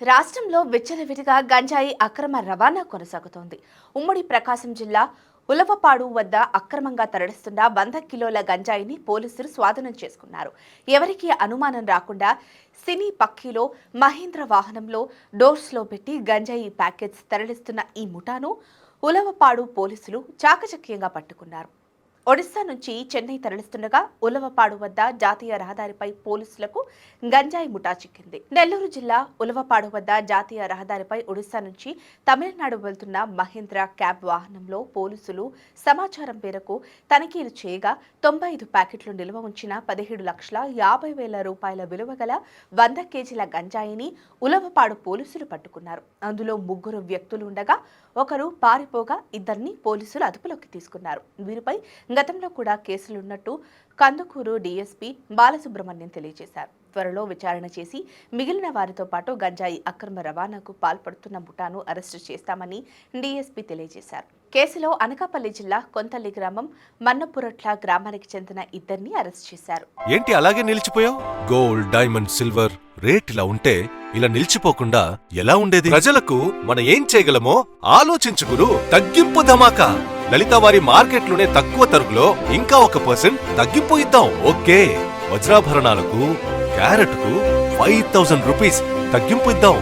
రాష్ట్రంలో విచ్చలవిడిగా గంజాయి అక్రమ రవాణా కొనసాగుతోంది. ఉమ్మడి ప్రకాశం జిల్లా ఉలవపాడు వద్ద అక్రమంగా తరలిస్తున్న 100 కిలోల గంజాయిని పోలీసులు స్వాధీనం చేసుకున్నారు. ఎవరికీ అనుమానం రాకుండా సినీ పక్కీలో మహీంద్ర వాహనంలో డోర్స్లో పెట్టి గంజాయి ప్యాకెట్స్ తరలిస్తున్న ఈ ముఠాను ఉలవపాడు పోలీసులు చాకచక్యంగా పట్టుకున్నారు. ఒడిశా నుంచి చెన్నై తరలిస్తుండగా ఉలవపాడు వద్ద జాతీయ రహదారిపై పోలీసులకు గంజాయి ముఠా చిక్కింది. నెల్లూరు జిల్లా ఉలవపాడు వద్ద జాతీయ రహదారిపై ఒడిశా నుంచి తమిళనాడు వెళ్తున్న మహీంద్రా క్యాబ్ వాహనంలో పోలీసులు సమాచారం మేరకు తనిఖీలు చేయగా 95 ప్యాకెట్లు నిల్వ ఉంచిన 17,50,000 రూపాయల విలువ గల 100 కేజీల గంజాయిని ఉలవపాడు పోలీసులు పట్టుకున్నారు. అందులో 3 వ్యక్తులు ఉండగా ఒకరు పారిపోగా 2 పోలీసులు అదుపులోకి తీసుకున్నారు. వీరిపై గతంలో కూడా కేసులున్నట్టు కందుకూరు డీఎస్పీ బాలసుబ్రహ్మణ్యం తెలియజేశారు. త్వరలో విచారణ చేసి మిగిలిన వారితో పాటు గంజాయి అక్రమ రవాణాకు పాల్పడుతున్న ముఠాను అరెస్టు చేస్తామని డీఎస్పీ తెలియజేశారు. కేసులో అనకాపల్లి జిల్లా కొంతల్లి గ్రామం మన్నపురట్ల గ్రామానికి చెందిన 2 అరెస్ట్ చేశారు. ఏంటి అలాగే నిలిచిపోయావు? గోల్డ్, డైమండ్, సిల్వర్ రేట్ ఇలా ఉంటే ఇలా నిలిచిపోకుండా ఎలా ఉండేది? ప్రజలకు మనం ఏం చేయగలమో ఆలోచించుకురు. తగ్గింపు ధమాకా లలిత వారి మార్కెట్లోనే తక్కువ తరుగులో ఇంకా 1% తగ్గింపు ఇద్దాం. ఓకే, వజ్రాభరణాలకు క్యారెట్ కు 5,000 రూపీస్ తగ్గింపు ఇద్దాం.